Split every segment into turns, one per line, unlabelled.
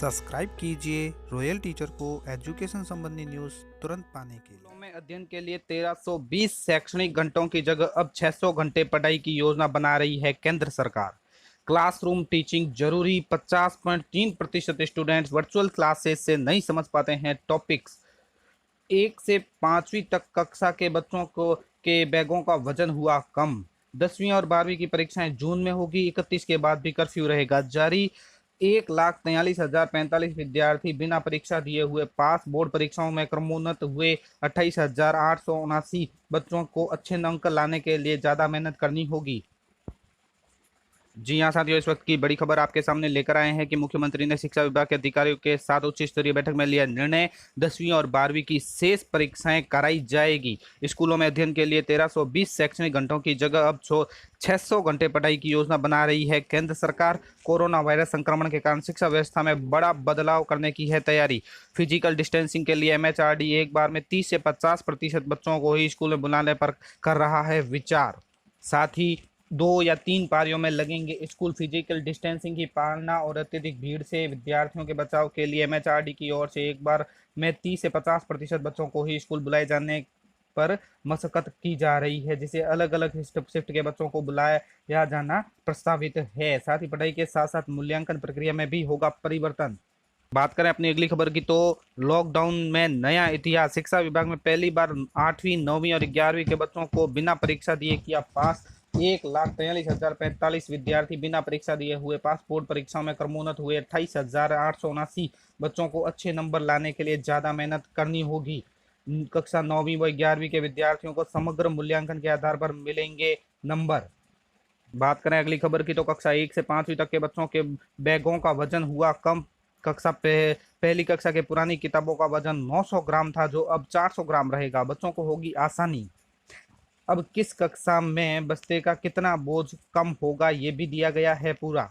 Subscribe कीजिए royal teacher को education संबंधी न्यूज़ तुरंत पाने के लिए।
स्कूलों में अध्ययन के लिए 1320 शैक्षणिक घंटों की जगह अब 600 घंटे पढ़ाई की योजना बना रही है केंद्र सरकार। क्लासरूम टीचिंग जरूरी, 50.3% स्टूडेंट्स वर्चुअल क्लासेस से नहीं समझ पाते हैं टॉपिक्स। 1 से 5वीं तक कक्षा के बच्चों को के बैगों का वजन हुआ कम। 10वीं और 12वीं की परीक्षाएं जून में होगी, 31 के बाद भी कर्फ्यू रहेगा जारी। 1,43,045 विद्यार्थी बिना परीक्षा दिए हुए पास। बोर्ड परीक्षाओं में क्रमोन्नत हुए 28,879 बच्चों को अच्छे अंक लाने के लिए ज्यादा मेहनत करनी होगी। जी हाँ साथियों, इस वक्त की बड़ी खबर आपके सामने लेकर आए हैं कि मुख्यमंत्री ने शिक्षा विभाग के अधिकारियों के साथ उच्च स्तरीय बैठक में लिया निर्णय। 10वीं और 12वीं की शेष परीक्षाएं कराई जाएगी। स्कूलों में अध्ययन के लिए 1320 शैक्षणिक घंटों की जगह अब 600 घंटे पढ़ाई की योजना बना रही है केंद्र सरकार। कोरोना वायरस संक्रमण के कारण शिक्षा व्यवस्था में बड़ा बदलाव करने की है तैयारी। फिजिकल डिस्टेंसिंग के लिए MHRD एक बार में 30 से 50% बच्चों को ही स्कूल में बुलाने पर कर रहा है विचार। साथ ही 2 या 3 पारियों में लगेंगे स्कूल। फिजिकल डिस्टेंसिंग की पालना और अत्यधिक भीड़ से विद्यार्थियों के बचाव के लिए MHRD की ओर से एक बार में 30 से 50% बच्चों को ही स्कूल बुलाए जाने पर मशक्कत की जा रही है, जिसे अलग अलग शिफ्ट के बच्चों को बुलाया जाना प्रस्तावित है। साथ ही पढ़ाई के साथ साथ मूल्यांकन प्रक्रिया में भी होगा परिवर्तन। बात करें अपनी अगली खबर की, तो लॉकडाउन में नया इतिहास। शिक्षा विभाग में पहली बार 8वीं 9वीं और 11वीं के बच्चों को बिना परीक्षा दिए किया पास। 1,43,045 विद्यार्थी बिना परीक्षा दिए हुए पास। बोर्ड परीक्षाओं में क्रमोन्नत हुए 28,879 बच्चों को अच्छे नंबर लाने के लिए ज्यादा मेहनत करनी होगी। कक्षा 9वीं व 11वीं के विद्यार्थियों को समग्र मूल्यांकन के आधार पर मिलेंगे नंबर। बात करें अगली खबर की, तो कक्षा 1 से 5वीं तक के बच्चों के बैगों का वजन हुआ कम। पहली कक्षा के पुरानी किताबों का वजन 900 ग्राम था, जो अब 400 ग्राम रहेगा। बच्चों को होगी आसानी। अब किस कक्षा में बस्ते का कितना बोझ कम होगा, ये भी दिया गया है पूरा।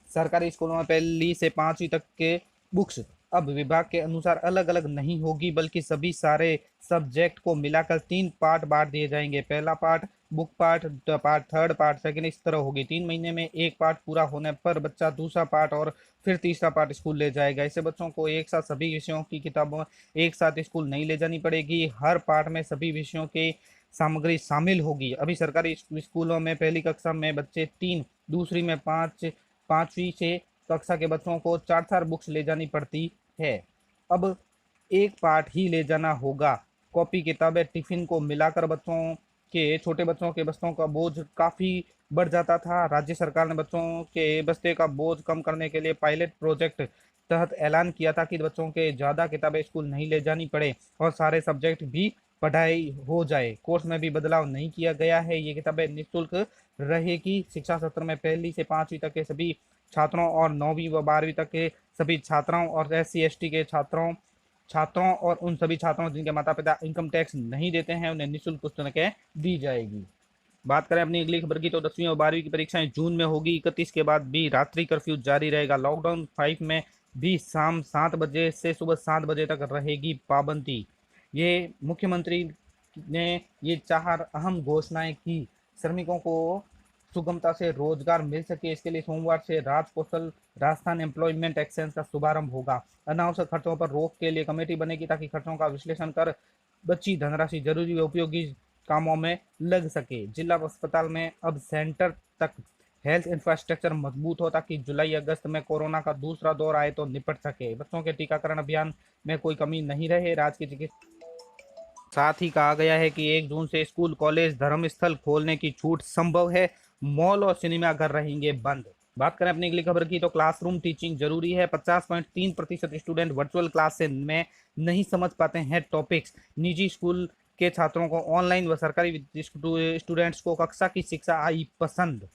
सरकारी स्कूलों में पहली से 5वीं तक के बुक्स अब विभाग के अनुसार अलग अलग नहीं होगी, बल्कि सभी सारे सब्जेक्ट को मिलाकर 3 पार्ट बांट दिए जाएंगे। पहला part book part, part third, part second, इस तरह होगी। 3 महीने में एक पार्ट पूरा होने पर बच्चा दूसरा पार्ट और फिर तीसरा पार्ट स्कूल ले जाएगा। इससे बच्चों को एक साथ सभी विषयों की किताबों एक साथ स्कूल नहीं ले जानी पड़ेगी। हर पार्ट में सभी विषयों की सामग्री शामिल होगी। अभी सरकारी स्कूलों में पहली कक्षा में बच्चे 3, दूसरी में 5, 5वीं से कक्षा के बच्चों को 4 बुक्स ले जानी पड़ती है। अब एक पार्ट ही ले जाना होगा। कॉपी किताबें टिफिन को मिलाकर छोटे बच्चों के बस्तों का बोझ काफी बढ़ जाता था। राज्य सरकार ने बच्चों के बस्ते का बोझ कम करने के लिए पायलट प्रोजेक्ट तहत ऐलान किया था कि बच्चों के ज्यादा किताबें स्कूल नहीं ले जानी पड़े और सारे सब्जेक्ट भी पढ़ाई हो जाए। कोर्स में भी बदलाव नहीं किया गया है। ये किताबें निःशुल्क रहेगी। शिक्षा सत्र में पहली से 5वीं तक के सभी छात्रों और 9वीं व 12वीं तक के सभी छात्राओं और SC ST के छात्रों छात्रों और उन सभी छात्रों जिनके माता पिता इनकम टैक्स नहीं देते हैं, उन्हें निःशुल्क पुस्तकें दी जाएगी। बात करें अपनी अगली खबर की, तो 10वीं और 12वीं की परीक्षाएं जून में होगी, 31 के बाद भी रात्रि कर्फ्यू जारी रहेगा। लॉकडाउन 5 में भी शाम 7 बजे से सुबह 7 बजे तक रहेगी पाबंदी। ये मुख्यमंत्री ने ये 4 अहम घोषणाएं की। श्रमिकों को सुगमता से रोजगार मिल सके, इसके लिए सोमवार से कौशल राजस्थान एम्प्लॉयमेंट एक्सचेंज का शुभारंभ होगा। अनावश्यक खर्चों पर रोक के लिए कमेटी बनेगी, ताकि खर्चों का विश्लेषण कर बची धनराशि जरूरी व उपयोगी कामों में लग सके। जिला अस्पताल में अब सेंटर तक हेल्थ इंफ्रास्ट्रक्चर मजबूत हो, ताकि जुलाई अगस्त में कोरोना का दूसरा दौर आए तो निपट सके। बच्चों के टीकाकरण अभियान में कोई कमी नहीं रहे। राज्य की चिकित्सा साथ ही कहा गया है कि 1 जून से स्कूल, कॉलेज, धर्मस्थल खोलने की छूट संभव है। मॉल और सिनेमाघर रहेंगे बंद। बात करें अपनी अगली खबर की, तो क्लासरूम टीचिंग जरूरी है। 50.3% स्टूडेंट वर्चुअल क्लास से में नहीं समझ पाते हैं टॉपिक्स। निजी स्कूल के छात्रों को ऑनलाइन व सरकारी स्टूडेंट्स को कक्षा की शिक्षा आई पसंद।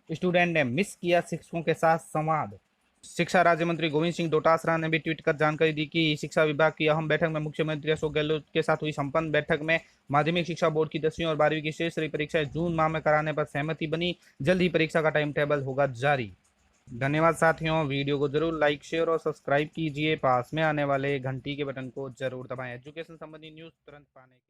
स्टूडेंट ने मिस किया शिक्षकों के साथ संवाद। शिक्षा राज्य मंत्री गोविंद सिंह डोटासरा ने भी ट्वीट कर जानकारी दी कि शिक्षा विभाग की अहम बैठक में मुख्यमंत्री अशोक गहलोत के साथ हुई संपन्न बैठक में माध्यमिक शिक्षा बोर्ड की 10वीं और 12वीं की शेष रही परीक्षाएं जून माह में कराने पर सहमति बनी। जल्द ही परीक्षा का टाइम टेबल होगा जारी। धन्यवाद साथियों, वीडियो को जरूर लाइक, शेयर और सब्सक्राइब कीजिए। पास में आने वाले घंटी के बटन को जरूर दबाएं एजुकेशन संबंधी न्यूज तुरंत पाने के लिए।